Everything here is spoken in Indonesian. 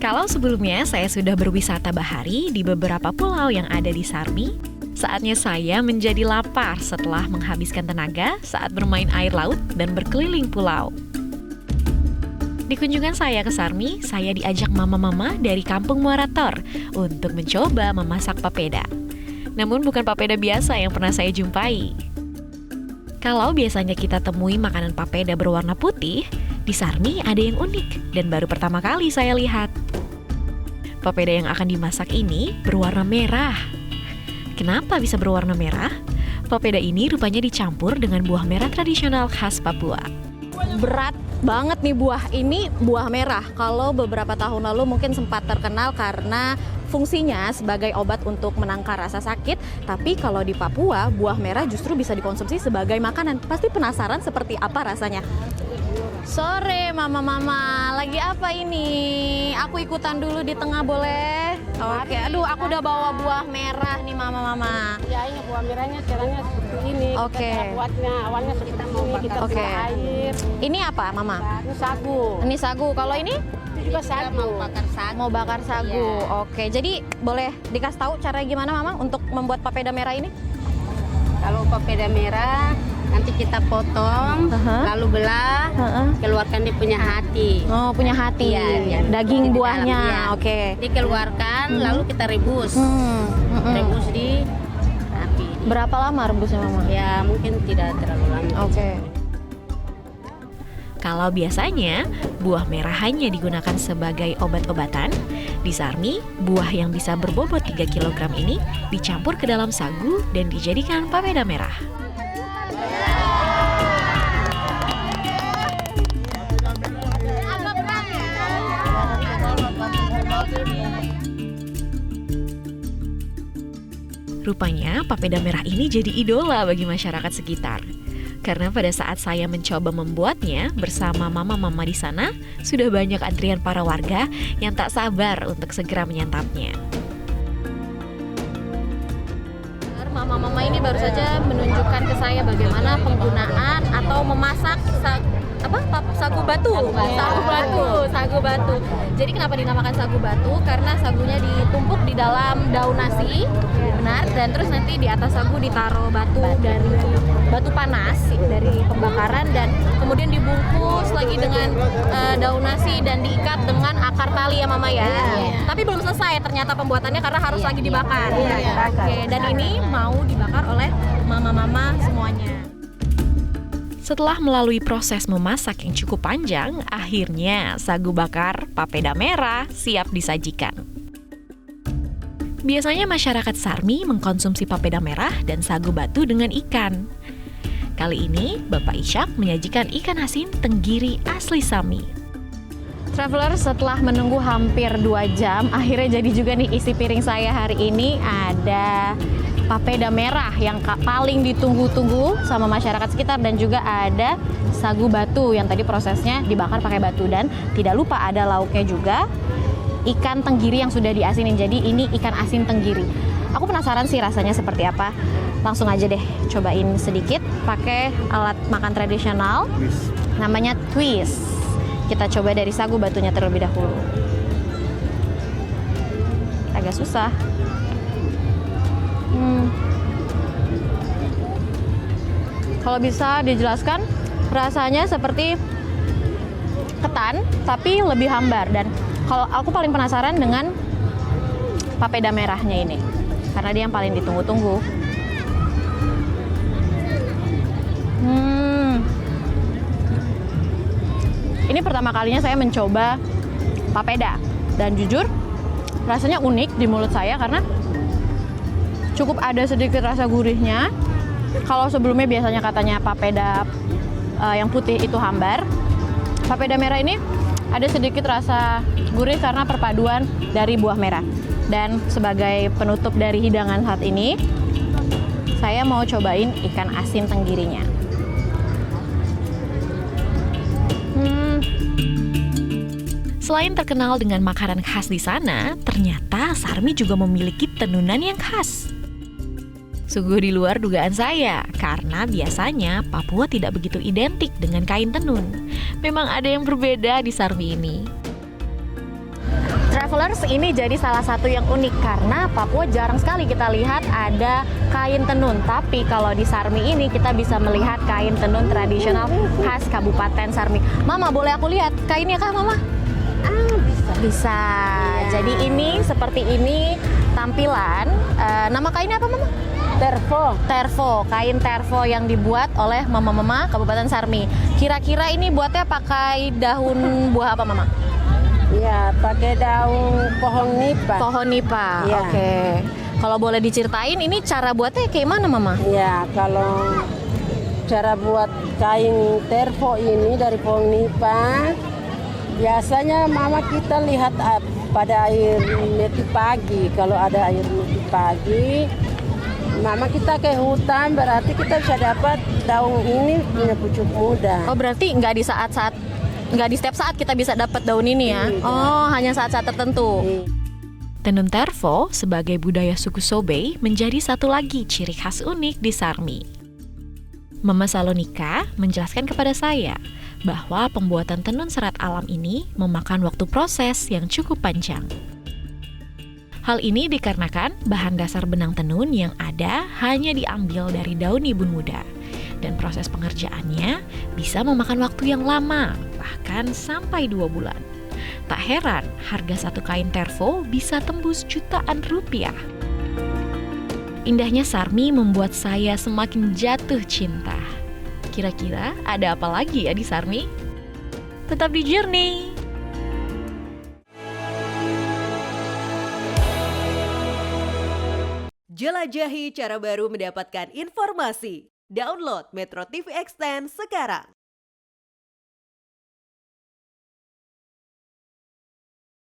Kalau sebelumnya saya sudah berwisata bahari di beberapa pulau yang ada di Sarmi, saatnya saya menjadi lapar setelah menghabiskan tenaga saat bermain air laut dan berkeliling pulau. Di kunjungan saya ke Sarmi, saya diajak mama-mama dari Kampung Muara Tor untuk mencoba memasak papeda. Namun bukan papeda biasa yang pernah saya jumpai. Kalau biasanya kita temui makanan papeda berwarna putih, di Sarmi ada yang unik dan baru pertama kali saya lihat. Papeda yang akan dimasak ini berwarna merah. Kenapa bisa berwarna merah? Papeda ini rupanya dicampur dengan buah merah tradisional khas Papua. Berat banget nih buah ini, buah merah. Kalau beberapa tahun lalu mungkin sempat terkenal karena fungsinya sebagai obat untuk menangkal rasa sakit. Tapi kalau di Papua, buah merah justru bisa dikonsumsi sebagai makanan. Pasti penasaran seperti apa rasanya? Sore mama-mama, lagi apa ini? Aku ikutan dulu di tengah boleh? Oke, aduh aku udah bawa buah merah nih mama-mama. Ya ini buah merahnya caranya seperti ini. Oke. Kita buatnya awalnya seperti ini, kita Oke. buat air. Ini apa mama? Ini sagu. Ini sagu, kalau ini? Itu juga sagu. Mau bakar sagu. Oke, jadi boleh dikasih tahu cara gimana mama untuk membuat papeda merah ini? Kalau papeda merah nanti kita potong, lalu belah, keluarkan dia punya hati. Oh, punya hati. Iya. Daging Di buahnya. dalam, iya. Oke. Dikeluarkan, lalu kita rebus. Rebus di api. Berapa lama rebusnya mama? Ya mungkin tidak terlalu lama. Oke. Kalau biasanya buah merah hanya digunakan sebagai obat-obatan, di Sarmi buah yang bisa berbobot 3 kg ini dicampur ke dalam sagu dan dijadikan papeda merah. Rupanya papeda merah ini jadi idola bagi masyarakat sekitar. Karena pada saat saya mencoba membuatnya bersama mama-mama di sana, sudah banyak antrian para warga yang tak sabar untuk segera menyantapnya. Mama-mama ini baru saja menunjukkan ke saya bagaimana penggunaan atau memasak sagu batu. Jadi kenapa dinamakan sagu batu? Karena sagunya ditumpuk di dalam daun nasi, benar. Dan terus nanti di atas sagu ditaruh batu dari batu panas dari pembakaran dan kemudian dibungkus lagi dengan daun nasi dan diikat dengan akar tali ya mama ya. Tapi belum selesai ternyata pembuatannya karena harus lagi dibakar. Oke, dan ini mau dibakar oleh mama-mama semuanya. Setelah melalui proses memasak yang cukup panjang, akhirnya sagu bakar papeda merah siap disajikan. Biasanya masyarakat Sarmi mengkonsumsi papeda merah dan sagu batu dengan ikan. Kali ini, Bapak Ishak menyajikan ikan asin tenggiri asli Sami. Traveler, setelah menunggu hampir 2 jam, akhirnya jadi juga nih isi piring saya hari ini ada papeda merah yang paling ditunggu-tunggu sama masyarakat sekitar dan juga ada sagu batu yang tadi prosesnya dibakar pakai batu dan tidak lupa ada lauknya juga ikan tenggiri yang sudah diasinin. Jadi ini ikan asin tenggiri. Aku penasaran sih rasanya seperti apa. Langsung aja deh cobain sedikit pakai alat makan tradisional namanya twist. Kita coba dari sagu batunya terlebih dahulu. Agak susah. Kalau bisa dijelaskan, rasanya seperti ketan tapi lebih hambar. Dan kalau aku paling penasaran dengan papeda merahnya ini karena dia yang paling ditunggu-tunggu. Ini pertama kalinya saya mencoba papeda dan jujur rasanya unik di mulut saya karena cukup ada sedikit rasa gurihnya. Kalau sebelumnya biasanya katanya papeda yang putih itu hambar, papeda merah ini ada sedikit rasa gurih karena perpaduan dari buah merah. Dan sebagai penutup dari hidangan saat ini, saya mau cobain ikan asin tenggirinya. Selain terkenal dengan makanan khas di sana, ternyata Sarmi juga memiliki tenunan yang khas. Sungguh di luar dugaan saya, karena biasanya Papua tidak begitu identik dengan kain tenun. Memang ada yang berbeda di Sarmi ini. Travelers, ini jadi salah satu yang unik karena Papua jarang sekali kita lihat ada kain tenun. Tapi kalau di Sarmi ini kita bisa melihat kain tenun tradisional khas Kabupaten Sarmi. Mama, boleh aku lihat kainnya kah, Mama? Bisa. Bisa. Iya. Jadi ini seperti ini tampilan. Nama kainnya apa, Mama? Tervo, kain tervo yang dibuat oleh mama-mama Kabupaten Sarmi. Kira-kira ini buatnya pakai daun buah apa, Mama? Ya, pakai daun pohon nipa. Pohon nipa. Ya. Oke. Kalau boleh diceritain ini cara buatnya kayak mana, Mama? Ya, kalau cara buat kain tervo ini dari pohon nipa, biasanya mama kita lihat pada air meti pagi. Kalau ada air meti pagi, mama kita ke hutan, berarti kita bisa dapat daun ini punya pucuk muda. Oh, berarti nggak di setiap saat kita bisa dapat daun ini ya? Iya. Oh, hanya saat-saat tertentu. Tenun tervo sebagai budaya suku Sobei menjadi satu lagi ciri khas unik di Sarmi. Mama Salonika menjelaskan kepada saya bahwa pembuatan tenun serat alam ini memakan waktu proses yang cukup panjang. Hal ini dikarenakan bahan dasar benang tenun yang ada hanya diambil dari daun ibun muda, dan proses pengerjaannya bisa memakan waktu yang lama, bahkan sampai 2 bulan. Tak heran harga satu kain tervo bisa tembus jutaan rupiah. Indahnya Sarmi membuat saya semakin jatuh cinta. Kira-kira ada apa lagi ya di Sarmi? Tetap di Journey! Jelajahi cara baru mendapatkan informasi. Download Metro TV Extend sekarang.